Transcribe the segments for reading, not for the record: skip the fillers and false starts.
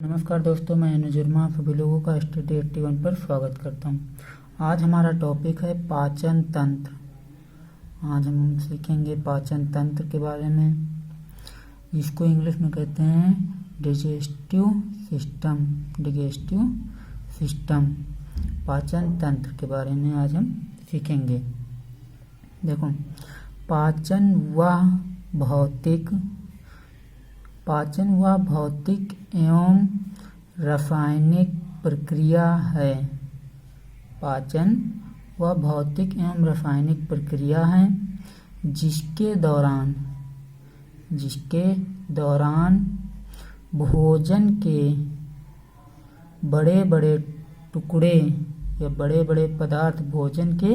नमस्कार दोस्तों, मैं अनुजुर्मा आप सभी लोगों का स्टडी 81 पर स्वागत करता हूं। आज हमारा टॉपिक है पाचन तंत्र। आज हम सीखेंगे पाचन तंत्र के बारे में। इसको इंग्लिश में कहते हैं डिजेस्टिव सिस्टम। पाचन तंत्र के बारे में आज हम सीखेंगे। देखो, पाचन वह भौतिक एवं रासायनिक प्रक्रिया है। पाचन वह भौतिक एवं रासायनिक प्रक्रिया है जिसके दौरान भोजन के बड़े बड़े टुकड़े या बड़े बड़े पदार्थ भोजन के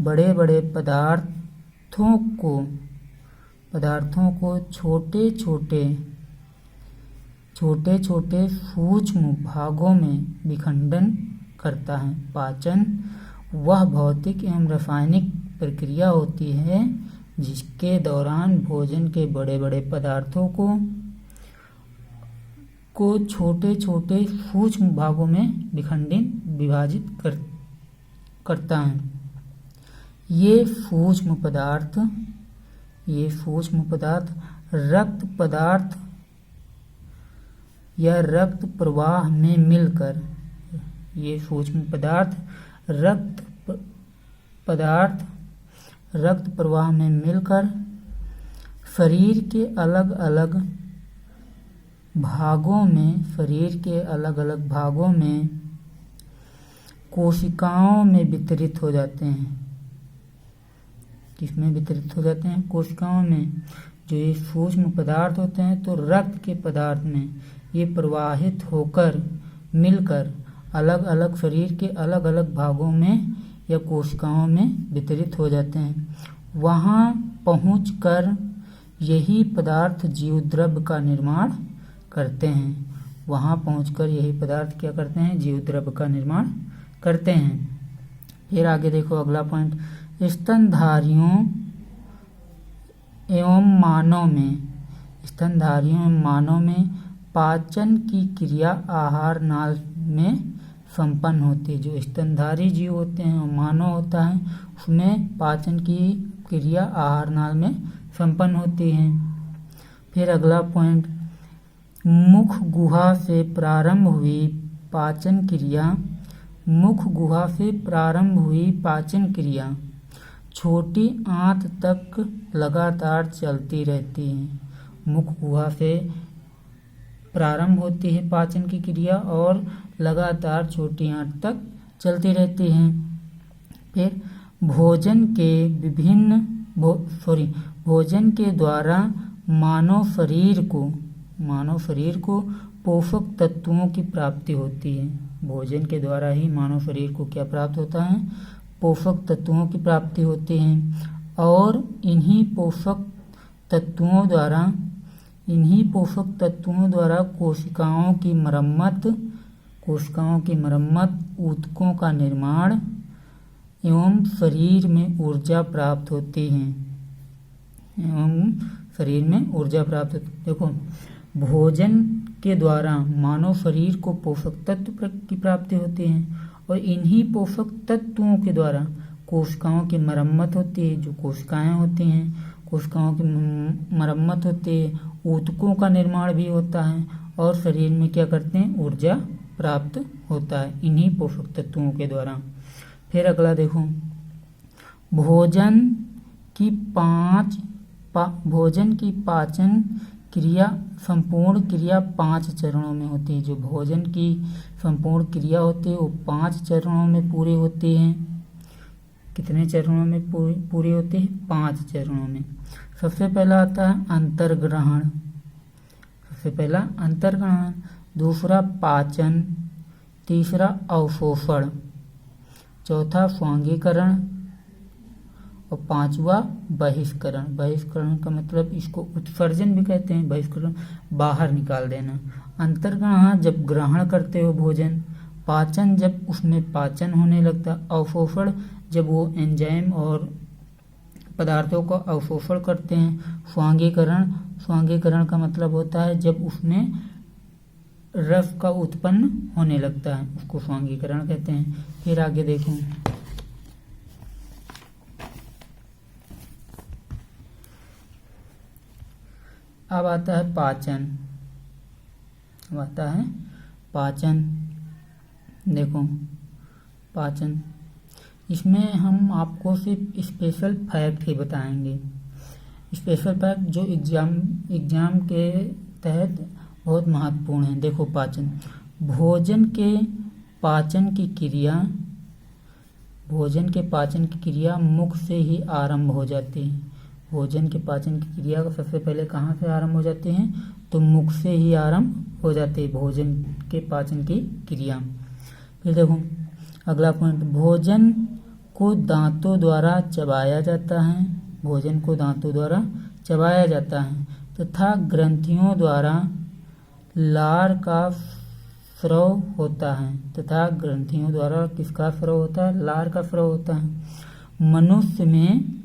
बड़े बड़े पदार्थों को छोटे छोटे सूक्ष्म भागों में विखंडन करता है। पाचन वह भौतिक एवं रासायनिक प्रक्रिया होती है जिसके दौरान भोजन के बड़े बड़े पदार्थों को छोटे छोटे सूक्ष्म भागों में विभाजित करता है। ये सूक्ष्म पदार्थ रक्त प्रवाह में मिलकर शरीर के अलग अलग भागों में कोशिकाओं में वितरित हो जाते हैं। किसमें वितरित हो जाते हैं? कोशिकाओं में। जो ये सूक्ष्म पदार्थ होते हैं तो रक्त के पदार्थ में ये प्रवाहित होकर मिलकर अलग अलग शरीर के अलग अलग भागों में या कोशिकाओं में वितरित हो जाते हैं। वहां पहुंचकर यही पदार्थ जीव द्रव्य का निर्माण करते हैं। जीव द्रव्य का निर्माण करते हैं। फिर आगे देखो, अगला पॉइंट, स्तनधारियों एवं मानव में पाचन की क्रिया आहार नाल में संपन्न होती है। जो स्तनधारी जीव होते हैं और मानव होता है उसमें पाचन की क्रिया आहार नाल में संपन्न होती है। फिर अगला पॉइंट, मुख गुहा से प्रारंभ हुई पाचन क्रिया छोटी आंत तक लगातार चलती रहती है। मुख गुहा से प्रारंभ होती है पाचन की क्रिया और लगातार छोटी आंत तक चलती रहती है। फिर भोजन के द्वारा मानव शरीर को पोषक तत्वों की प्राप्ति होती है। भोजन के द्वारा ही मानव शरीर को क्या प्राप्त होता है? पोषक तत्वों की प्राप्ति होती है। और इन्हीं पोषक तत्वों द्वारा कोशिकाओं की मरम्मत, ऊतकों का निर्माण एवं शरीर में ऊर्जा प्राप्त होती है। देखो, भोजन के द्वारा मानव शरीर को पोषक तत्व की प्राप्ति होती है और इन्हीं पोषक तत्वों के द्वारा कोशिकाओं की मरम्मत होती है। जो कोशिकाएं होती हैं, कोशिकाओं की मरम्मत होती है, ऊतकों का निर्माण भी होता है और शरीर में क्या करते हैं? ऊर्जा प्राप्त होता है इन्हीं पोषक तत्वों के द्वारा। फिर अगला देखो, भोजन की पाचन क्रिया संपूर्ण क्रिया 5 चरणों में होती है। जो भोजन की संपूर्ण क्रिया होती है वो 5 चरणों में पूरी होती है। कितने चरणों में पूरी होती है? 5 चरणों में। सबसे पहला आता है अंतर्ग्रहण, दूसरा पाचन, तीसरा अवशोषण, चौथा स्वांगीकरण और पांचवा बहिष्करण का मतलब इसको उत्सर्जन भी कहते हैं। बहिष्करण बाहर निकाल देना। अंतर्ग्रहण जब ग्रहण करते हो भोजन, पाचन जब उसमें पाचन होने लगता, अवशोषण जब वो एंजाइम और पदार्थों का अवशोषण करते हैं। स्वांगीकरण का मतलब होता है जब उसमें रस का उत्पन्न होने लगता है, उसको स्वांगीकरण कहते हैं। फिर आगे देखो, अब आता है पाचन। अब आता है पाचन। देखो पाचन, इसमें हम आपको सिर्फ स्पेशल फैक्ट ही बताएंगे। स्पेशल फैक्ट जो एग्जाम के तहत बहुत महत्वपूर्ण है। देखो पाचन, भोजन के पाचन की क्रिया मुख से ही आरंभ हो जाती है। भोजन के पाचन की क्रिया को सबसे पहले कहाँ से आरंभ हो जाती है? तो मुख से ही आरंभ हो जाती है भोजन के पाचन की क्रिया। फिर देखो अगला पॉइंट, भोजन को दांतों द्वारा चबाया जाता है। भोजन को दांतों द्वारा चबाया जाता है तथा ग्रंथियों द्वारा लार का स्राव होता है। तथा ग्रंथियों द्वारा किसका स्राव होता है? लार का स्राव होता है। मनुष्य में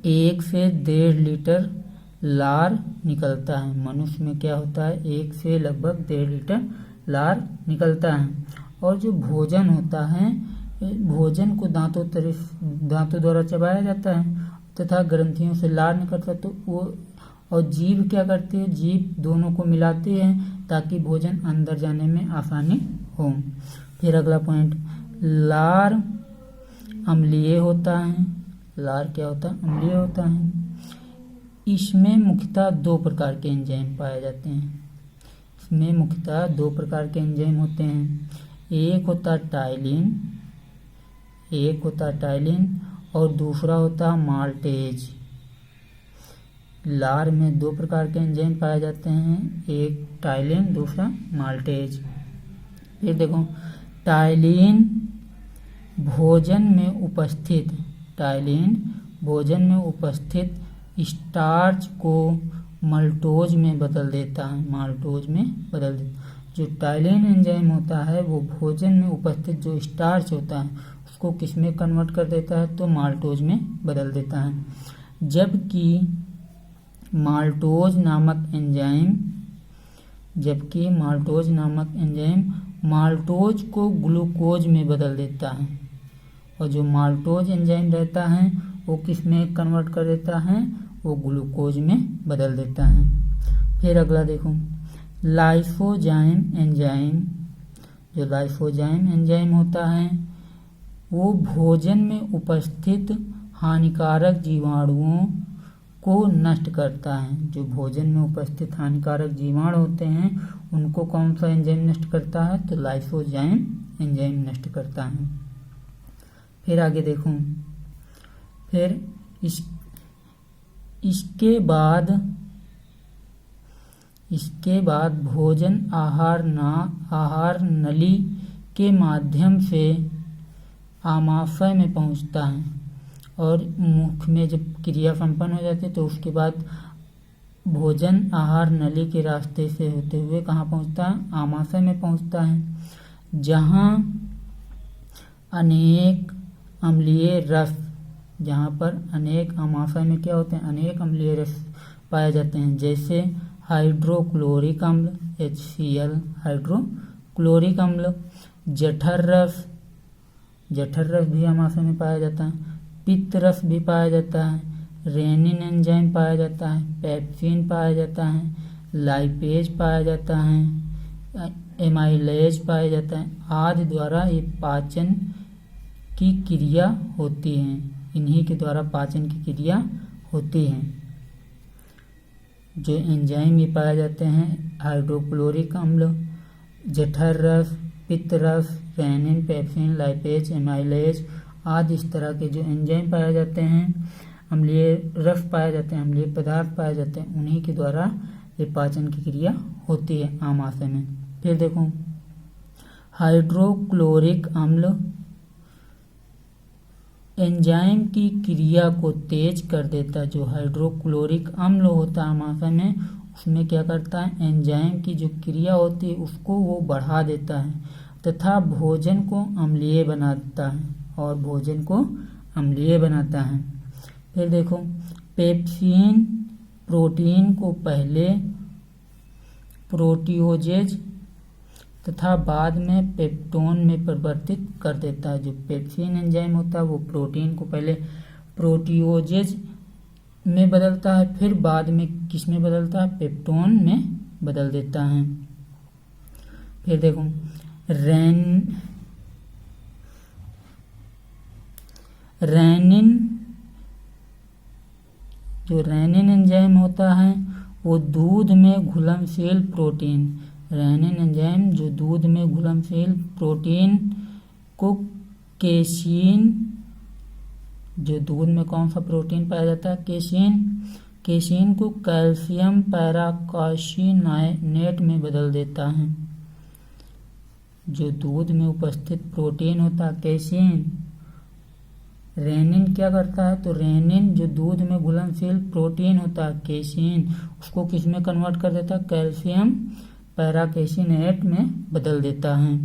1 से 1.5 लीटर लार निकलता है। मनुष्य में क्या होता है? 1 से लगभग 1.5 लीटर लार निकलता है। और जो भोजन होता है, भोजन को दांतों द्वारा चबाया जाता है तथा ग्रंथियों से लार निकलता है, तो वो और जीभ क्या करती है? जीभ दोनों को मिलाती है ताकि भोजन अंदर जाने में आसानी हो। फिर अगला पॉइंट, लार अम्लीय होता है। लार क्या होता है? अम्लीय होता है। इसमें मुख्यतः 2 प्रकार के एंजाइम पाए जाते हैं। इसमें मुख्यतः 2 प्रकार के एंजाइम होते हैं। एक होता टाइलिन और दूसरा होता माल्टेज। लार में 2 प्रकार के एंजाइम पाए जाते हैं, एक टाइलिन, दूसरा माल्टेज। फिर देखो, टाइलिन भोजन में उपस्थित स्टार्च को माल्टोज में बदल देता है। जो टाइलिन एंजाइम होता है वो भोजन में उपस्थित जो स्टार्च होता है उसको किस में कन्वर्ट कर देता है? तो माल्टोज में बदल देता है। जबकि माल्टोज नामक एंजाइम माल्टोज को ग्लूकोज में बदल देता है। और जो माल्टोज एंजाइम रहता है वो किस में कन्वर्ट कर देता है? वो ग्लूकोज में बदल देता है। फिर अगला देखो, लाइसोजाइम एंजाइम। जो लाइसोजाइम एंजाइम होता है वो भोजन में उपस्थित हानिकारक जीवाणुओं को नष्ट करता है। जो भोजन में उपस्थित हानिकारक जीवाणु होते हैं उनको कौन सा एंजाइम नष्ट करता है? तो लाइसोजाइम एंजाइम नष्ट करता है। फिर आगे देखो, फिर इसके बाद भोजन आहार नली के माध्यम से आमाशय में पहुंचता है और मुख में जब क्रिया संपन्न हो जाती है तो उसके बाद भोजन आहार नली के रास्ते से होते हुए कहाँ पहुंचता है? आमाशय में पहुंचता है, जहाँ पर अनेक आमाशय में क्या होते हैं? अनेक अम्लीय रस पाए जाते हैं, जैसे हाइड्रोक्लोरिक अम्ल HCl, हाइड्रोक्लोरिक अम्ल, जठर रस भी आमाशय में पाया जाता है, पित्त रस भी पाया जाता है, रेनिन एंजाइम पाया जाता है, पेप्सिन पाया जाता है, लाइपेज पाया जाता है, एमाइलेज पाया जाता है आदि द्वारा ये पाचन की क्रिया होती है। इन्हीं के द्वारा पाचन की क्रिया होती है। जो एंजाइम ये पाए जाते हैं, हाइड्रोक्लोरिक अम्ल, जठर रस, पित्त रस, रेनिन, पेप्सिन, लाइपेज, एमाइलेज आदि इस तरह के जो एंजाइम पाए जाते हैं, अम्लीय रस पाए जाते हैं, अम्लीय पदार्थ पाए जाते हैं, उन्हीं के द्वारा ये पाचन की क्रिया होती है आमाशय में। फिर देखो, हाइड्रोक्लोरिक अम्ल एंजाइम की क्रिया को तेज कर देता है। जो हाइड्रोक्लोरिक अम्ल होता है आमाशय में, उसमें क्या करता है? एंजाइम की जो क्रिया होती है उसको वो बढ़ा देता है तथा भोजन को अम्लीय बनाता है। फिर देखो, पेप्सिन प्रोटियोजेज तथा बाद में पेप्टोन में परिवर्तित कर देता है। जो पेप्सिन एंजाइम होता है वो प्रोटीन को पहले प्रोटियोजेज में बदलता है, फिर बाद में किस में बदलता है, पेप्टोन में बदल देता है। फिर देखो रेनिन, जो रेनिन एंजाइम होता है वो दूध में घुलनशील प्रोटीन, रेनिन एंजाइम जो दूध में घुलनशील प्रोटीन को केसीन, जो दूध में कौन सा प्रोटीन पाया जाता है, केसीन को कैल्शियम पैराकार्सिनेट में बदल देता है। जो दूध में उपस्थित प्रोटीन होता है केसीन, रेनिन क्या करता है, तो रेनिन जो दूध में घुलनशील प्रोटीन होता है केसीन, उसको किस में कन्वर्ट कर देता है, कैल्शियम पैराकार्सिनेट में बदल देता है।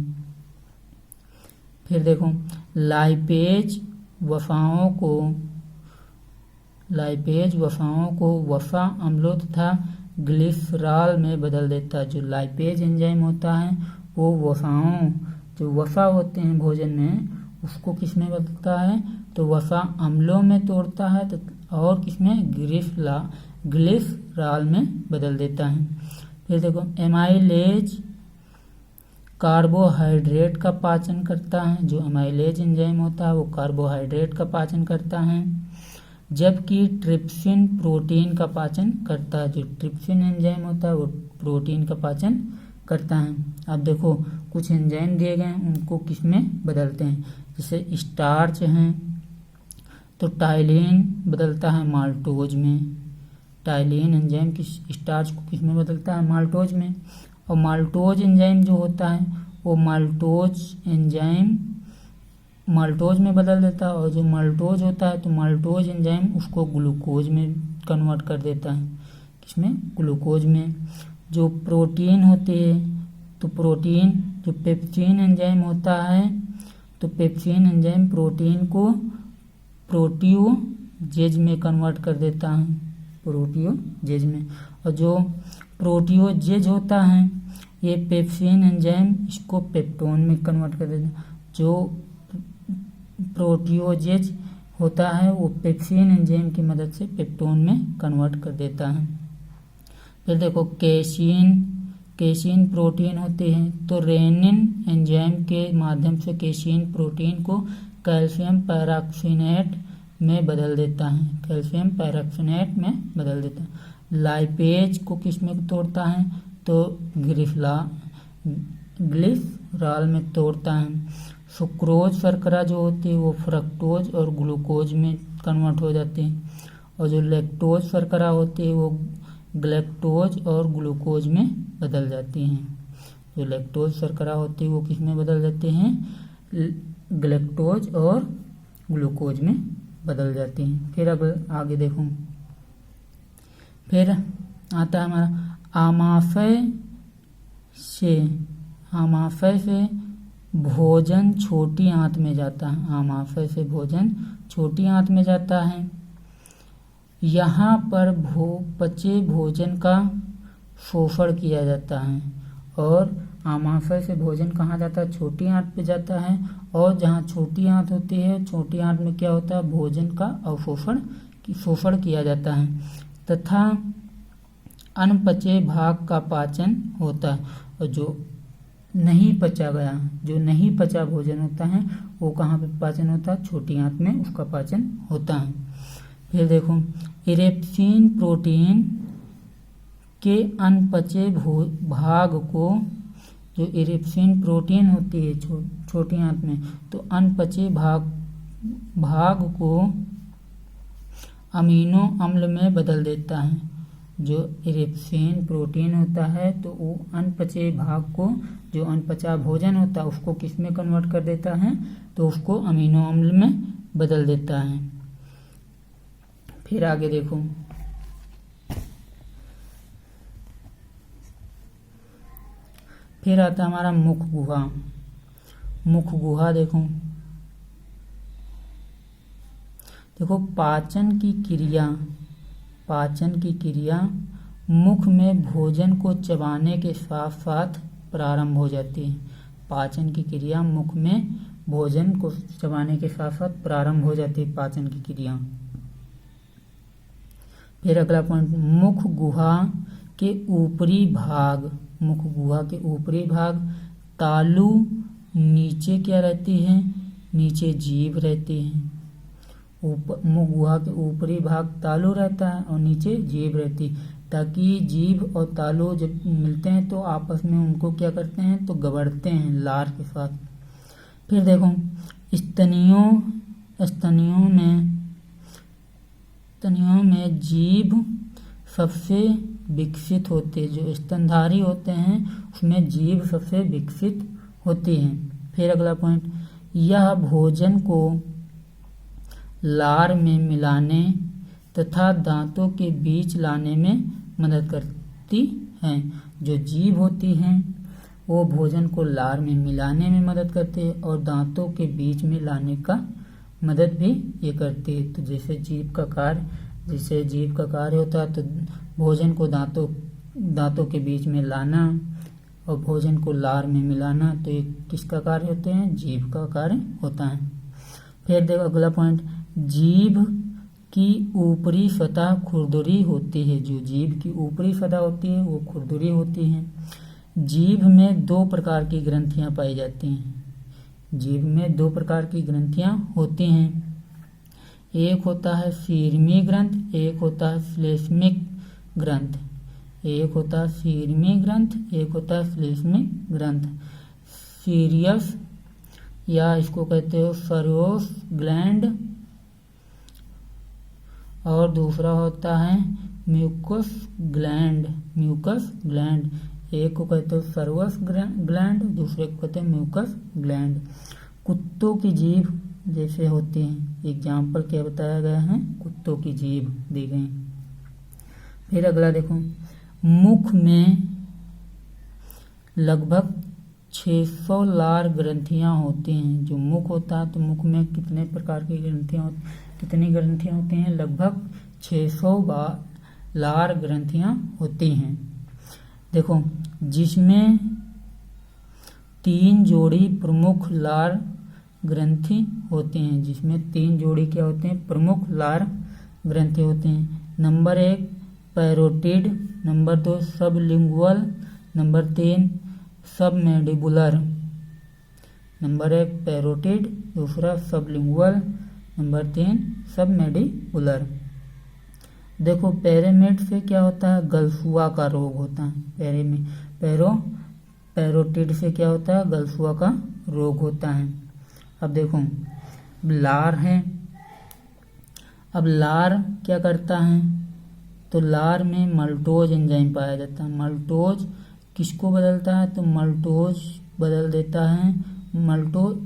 फिर देखो लाइपेज वसाओं को वसा अम्लों तथा ग्लिसरॉल में बदल देता है। जो लाइपेज एंजाइम होता है वो वसाओं, जो वसा होते हैं भोजन में, उसको किस में बदलता है, तो वसा अम्लों में तोड़ता है और किसमें, ग्लिसरॉल में बदल देता है। फिर देखो एमाइलेज कार्बोहाइड्रेट का पाचन करता है। जो एमाइलेज एंजाइम होता है वो कार्बोहाइड्रेट का पाचन करता है, जबकि ट्रिप्सिन प्रोटीन का पाचन करता है। जो ट्रिप्सिन एंजाइम होता है वो प्रोटीन का पाचन करता है। अब देखो कुछ एंजाइम दिए गए हैं, उनको किस में बदलते हैं, जैसे स्टार्च हैं तो टाइलिन बदलता है माल्टोज में, टाइलिन एंजाइम किस स्टार्च को किस में बदलता है, माल्टोज में। और माल्टोज एंजाइम जो होता है वो माल्टोज एंजाइम माल्टोज में बदल देता है, और जो माल्टोज होता है तो माल्टोज एंजाइम उसको ग्लूकोज में कन्वर्ट कर देता है, किसमें, ग्लूकोज में। जो प्रोटीन होते हैं तो प्रोटीन, जो पेप्सिन एंजाइम होता है तो पेप्सिन एंजाइम प्रोटीन को प्रोटियोजेज में कन्वर्ट कर देता है, प्रोटियोजेज में। और जो प्रोटियोजेज होता है ये पेप्सिन एंजाइम इसको पेप्टोन में कन्वर्ट कर देता है। जो प्रोटियोजेज होता है वो पेप्सिन एंजाइम की मदद से पेप्टोन में कन्वर्ट कर देता है। फिर देखो केसीन प्रोटीन होते हैं तो रेनिन एंजाइम के माध्यम से केसीन प्रोटीन को कैल्शियम पैराक्सिनेट में बदल देता है, कैल्शियम पैराक्सिनेट में बदल देता है। लाइपेज को किस में तोड़ता है, तो ग्लिसरॉल में तोड़ता है। सुक्रोज शर्करा जो होती है वो फ्रक्टोज और ग्लूकोज में कन्वर्ट हो जाती है, और जो लैक्टोज शर्करा होती है वो ग्लैक्टोज और ग्लूकोज में बदल जाती हैं। जो लैक्टोज शर्करा होती है वो किस में बदल जाते हैं, ग्लैक्टोज और ग्लूकोज में बदल जाती हैं। फिर अब आगे देखो, फिर आता है हमारा आमाशय से भोजन छोटी आंत में जाता है, आमाशय से भोजन छोटी आंत में जाता है। यहाँ पर पचे भोजन का शोषण किया जाता है, और आमाशय से भोजन कहाँ जाता है, छोटी आंत पे जाता है। और जहाँ छोटी आंत होती है, छोटी आंत में क्या होता है, भोजन का शोषण किया जाता है तथा अनपचे भाग का पाचन होता है। और जो नहीं पचा भोजन होता है वो कहाँ पे पाचन होता है, छोटी आंत में उसका पाचन होता है। फिर देखो इरेप्सिन प्रोटीन के अनपचे भाग को, जो इरेप्सिन प्रोटीन होती है छोटी आंत में, तो अनपचे भाग को अमीनो अम्ल में बदल देता है। जो इरेप्सिन प्रोटीन होता है तो वो अनपचे भाग को, जो अनपचा भोजन होता है उसको किस में कन्वर्ट कर देता है, तो उसको अमीनो अम्ल में बदल देता है। फिर आगे देखो, फिर आता हमारा मुख गुहा। देखो पाचन की क्रिया मुख में भोजन को चबाने के साथ साथ प्रारंभ हो जाती है। पाचन की क्रिया मुख में भोजन को चबाने के साथ साथ प्रारंभ हो जाती है पाचन की क्रिया। फिर अगला पॉइंट, मुख गुहा के ऊपरी भाग, मुख गुहा के ऊपरी भाग तालु, नीचे क्या रहती है, नीचे जीभ रहती है। मुख गुहा के ऊपरी भाग तालु रहता है और नीचे जीभ रहती है, ताकि जीभ और तालु जब मिलते हैं तो आपस में उनको क्या करते हैं, तो गबड़ते हैं लार के साथ। फिर देखो स्तनियों में जीभ सबसे विकसित होते हैं। जो स्तनधारी होते हैं उसमें जीभ सबसे विकसित होती है। फिर अगला पॉइंट, यह भोजन को लार में मिलाने तथा दांतों के बीच लाने में मदद करती हैं। जो जीभ होती हैं वो भोजन को लार में मिलाने में मदद करती है और दांतों के बीच में लाने का मदद भी ये करती है। तो जैसे जीभ का कार्य होता है तो भोजन को दांतों के बीच में लाना और भोजन को लार में मिलाना, तो ये किसका कार्य होते हैं, जीभ का कार्य होता है। फिर देखो अगला पॉइंट, जीभ की ऊपरी सतह खुरदुरी होती है। जो जीभ की ऊपरी सतह होती है वो खुरदुरी होती है। जीभ में 2 प्रकार की ग्रंथियां पाई जाती हैं। जीभ में 2 प्रकार की ग्रंथियां होती हैं। एक होता है शीर्मी ग्रंथ, एक होता है श्लेष्मिक ग्रंथ। एक होता है शीर्मी ग्रंथ, एक होता है श्लेष्मिक ग्रंथ। सीरियस या इसको कहते हो सर्वोस ग्लैंड, और दूसरा होता है म्यूकस ग्लैंड। एक को कहते हो सर्वस ग्लैंड, दूसरे को कहते हैं म्यूकस ग्लैंड। कुत्तों की जीभ जैसे होती है, एग्जाम्पल क्या बताया गया है, कुत्तों की जीभ दी गई। फिर अगला देखो, मुख में लगभग 600 लार ग्रंथियां होती हैं। जो मुख होता है तो मुख में कितने प्रकार की कितनी ग्रंथियां होती हैं, लगभग 600 लार ग्रंथियां होती हैं। देखो जिसमें 3 जोड़ी प्रमुख लार ग्रंथि होती हैं। जिसमें 3 जोड़ी क्या होते हैं, प्रमुख लार ग्रंथि होते हैं। Number 1 parotid, number 2 sublingual, number 3 submandibular. Number 1 parotid, दूसरा सबलिंगुअल, नंबर 3 सबमैंडिबुलर। देखो पैरामिड से क्या होता है, गलसुआ का रोग होता है। पैरोटिड से क्या होता है, गलसुआ का रोग होता है। अब देखो लार है, अब लार क्या करता है, तो लार में मल्टोज एंजाइम पाया जाता है। मल्टोज किसको बदलता है, तो मल्टोज बदल देता है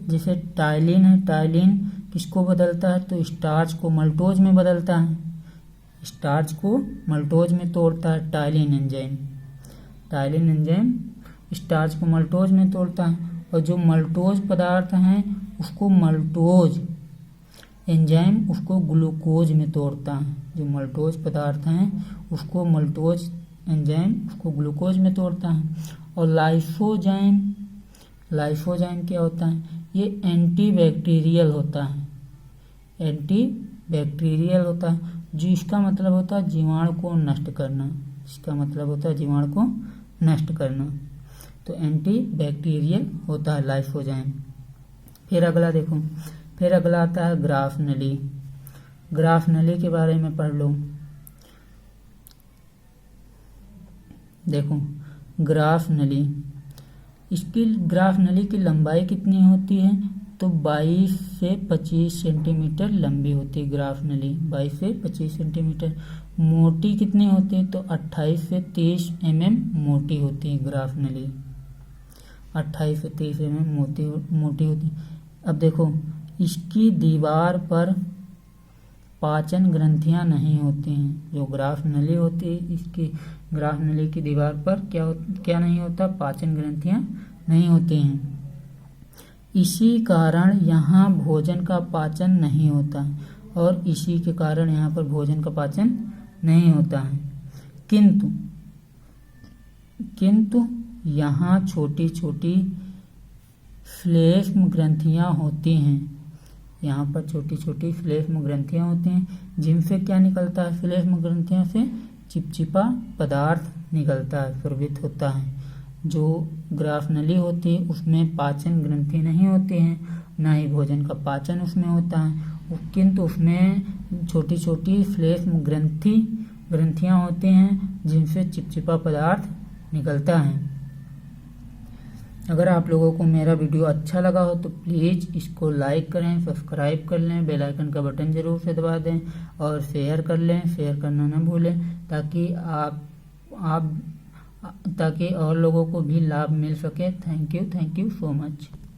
जैसे टाइलिन है, टाइलिन किसको बदलता है, तो स्टार्च को मल्टोज में बदलता है। स्टार्च को मल्टोज में तोड़ता है टाइलिन एंजाइम स्टार्च को मल्टोज में तोड़ता है। और जो मल्टोज पदार्थ हैं उसको मल्टोज एंजाइम उसको ग्लूकोज में तोड़ता है। जो मल्टोज पदार्थ हैं उसको मल्टोज एंजाइम उसको ग्लूकोज में तोड़ता है। और लाइसोजाइम क्या होता है, ये एंटीबैक्टीरियल होता है। जो इसका मतलब होता है जीवाणु को नष्ट करना। तो एंटीबैक्टीरियल होता है लाइसोजाइम। फिर अगला आता है ग्राफ नली। ग्राफ नली के बारे में पढ़ लो। देखो ग्राफ नली की लंबाई कितनी होती है, तो 22 से 25 सेंटीमीटर लंबी होती है ग्राफ नली, 22 से 25 सेंटीमीटर। मोटी कितनी होती है, तो 28 से 30 mm मोटी होती है ग्राफ नली, 28 से 30 mm मोटी होती है। अब देखो इसकी दीवार पर पाचन ग्रंथियां नहीं होती हैं। जो ग्राफ नली होती है, इसकी ग्राफ नली की दीवार पर क्या नहीं होता, पाचन ग्रंथियां नहीं होती हैं। इसी कारण यहाँ भोजन का पाचन नहीं होता है और इसी के कारण यहाँ पर भोजन का पाचन नहीं होता है। किंतु किंतु यहाँ छोटी छोटी श्लेष्म ग्रंथियाँ होती हैं। यहाँ पर छोटी छोटी श्लेष्म ग्रंथियाँ होती हैं, जिनसे क्या निकलता है? श्लेष्म ग्रंथियों से चिपचिपा पदार्थ निकलता है, स्रवित होता है। जो ग्रास नली होती है उसमें पाचन ग्रंथि नहीं होती हैं, न ही भोजन का पाचन उसमें होता है, किंतु उसमें छोटी छोटी श्लेष्म ग्रंथियाँ होती हैं, जिनसे चिपचिपा पदार्थ निकलता है। अगर आप लोगों को मेरा वीडियो अच्छा लगा हो तो प्लीज़ इसको लाइक करें, सब्सक्राइब कर लें, बेल आइकन का बटन ज़रूर से दबा दें और शेयर कर लें, शेयर करना ना भूलें, ताकि और लोगों को भी लाभ मिल सके। Thank you so much.